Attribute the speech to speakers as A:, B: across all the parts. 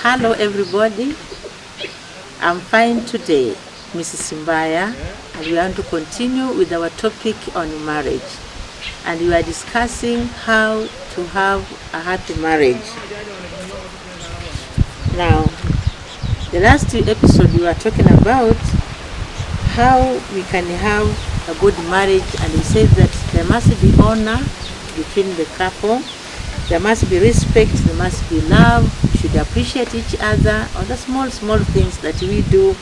A: Hello everybody, I'm fine today, Mrs. Mbaya, and we want to continue with our topic on marriage. And we are discussing how to have a happy marriage. Now, the last two episodes we were talking about how we can have a good marriage, and we said that there must be honor between the couple, there must be respect, there must be love, we should appreciate each other, all the small things that we do.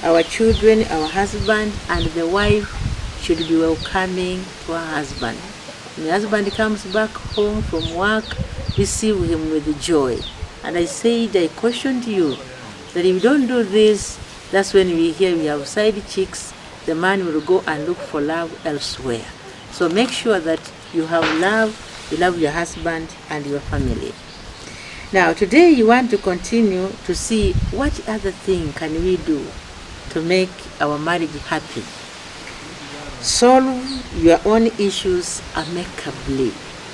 A: Our children, our husband, and the wife should be welcoming to her husband. When the husband comes back home from work, receive him with joy. And I cautioned you that if you don't do this, that's when we have side chicks, the man will go and look for love elsewhere. So make sure that you have love, you love your husband and your family. Now today you want to continue to see what other thing can we do to make our marriage happy. Solve your own issues amicably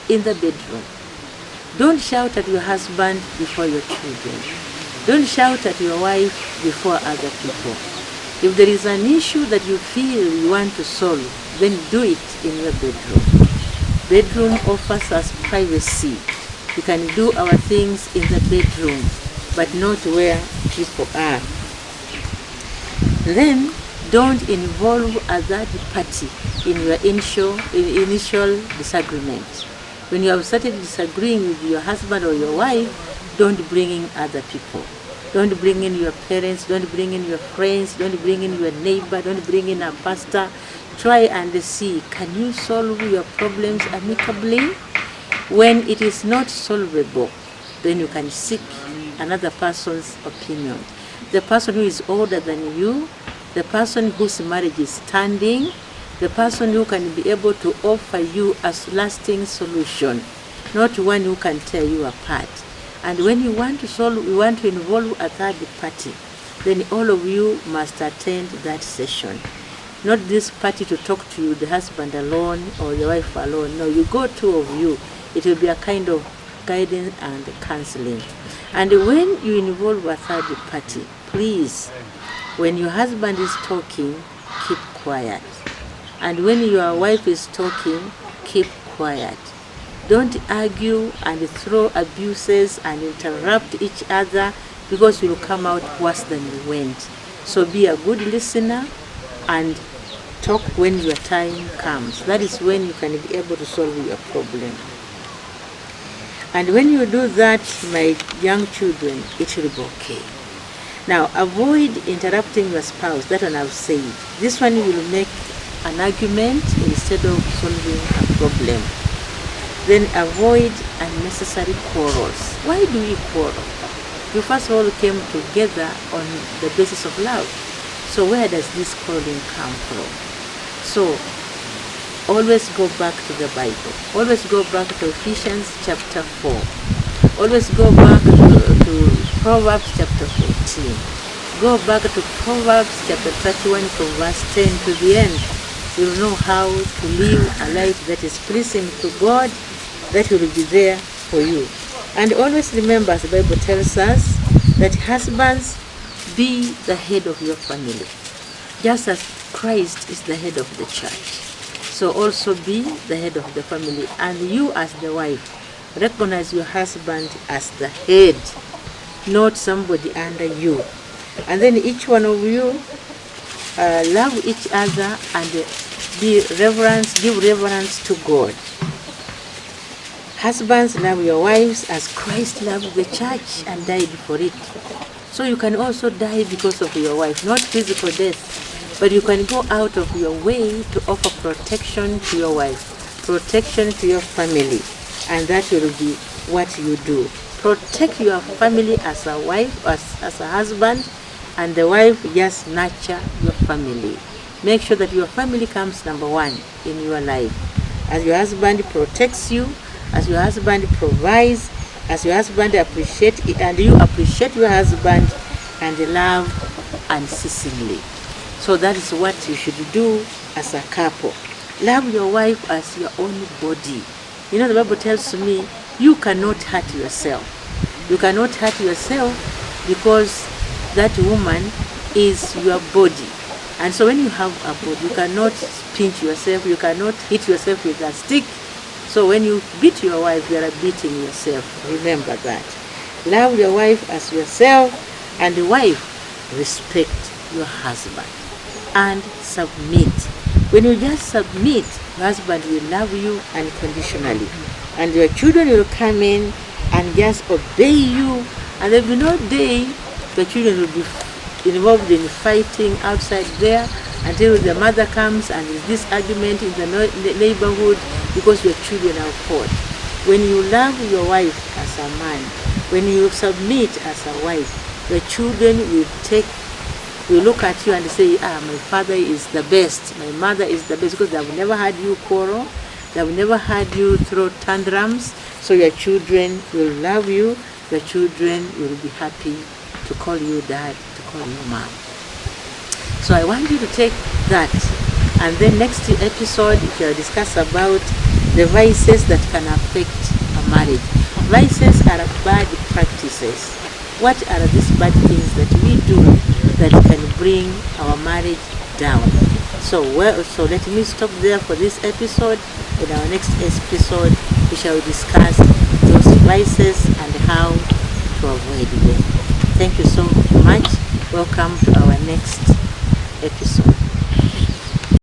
A: in the bedroom. Don't shout at your husband before your children. Don't shout at your wife before other people. If there is an issue that you feel you want to solve, then do it in your bedroom. Bedroom offers us privacy. We can do our things in the bedroom, but not where people are. Then, don't involve a third party in your initial disagreement. When you have started disagreeing with your husband or your wife, don't bring in other people. Don't bring in your parents, don't bring in your friends, don't bring in your neighbor, don't bring in a pastor. Try and see, can you solve your problems amicably? When it is not solvable, then you can seek another person's opinion. The person who is older than you, the person whose marriage is standing, the person who can be able to offer you a lasting solution, not one who can tear you apart. And when you want to involve a third party, then all of you must attend that session. Not this party to talk to you, the husband alone or your wife alone. No, you go two of you. It will be a kind of guidance and counseling. And when you involve a third party, please, when your husband is talking, keep quiet. And when your wife is talking, keep quiet. Don't argue and throw abuses and interrupt each other, because you will come out worse than you went. So be a good listener and talk when your time comes. That is when you can be able to solve your problem. And when you do that, my young children, it will be okay. Now, avoid interrupting your spouse. That one I've said. This one will make an argument instead of solving a problem. Then avoid unnecessary quarrels. Why do we quarrel? We first of all came together on the basis of love. So where does this quarreling come from? So always go back to the Bible. Always go back to Ephesians Chapter 4. Always go back to Proverbs Chapter 14. Go back to Proverbs Chapter 31 from verse 10 to the end. You'll know how to live a life that is pleasing to God, that will be there for you. And always remember, as the Bible tells us, that husbands, be the head of your family, just as Christ is the head of the church. So also be the head of the family. And you as the wife, recognize your husband as the head, not somebody under you. And then each one of you love each other and give reverence to God. Husbands, love your wives as Christ loved the church and died for it. So you can also die because of your wife, not physical death, but you can go out of your way to offer protection to your wife, protection to your family, and that will be what you do. Protect your family as a wife, as a husband, and the wife just nurture your family. Make sure that your family comes number one in your life. As your husband protects you, as your husband provides, as your husband appreciates it, and you appreciate your husband and love unceasingly. So that is what you should do as a couple. Love your wife as your own body. You know, the Bible tells me you cannot hurt yourself. You cannot hurt yourself because that woman is your body. And so when you have a body, you cannot pinch yourself, you cannot hit yourself with a stick. So when you beat your wife, you are beating yourself. Remember that. Love your wife as yourself, and the wife, respect your husband and submit. When you just submit, your husband will love you unconditionally, and your children will come in and just obey you, and there will be no day the children will be involved in fighting outside there until the mother comes and there's this argument in the neighborhood because your children are fought. When you love your wife as a man, when you submit as a wife, the children will look at you and say, my father is the best, my mother is the best, because they have never had you quarrel, they have never had you throw tantrums. So your children will love you, your children will be happy to call you dad, to call you mom. So I want you to take that, and then next episode we will discuss about the vices that can affect a marriage. Vices are bad practices. What are these bad things that we do that can bring our marriage down? So let me stop there for this episode. In our next episode, we shall discuss those vices and how to avoid them. Thank you so much. Welcome to our next episode.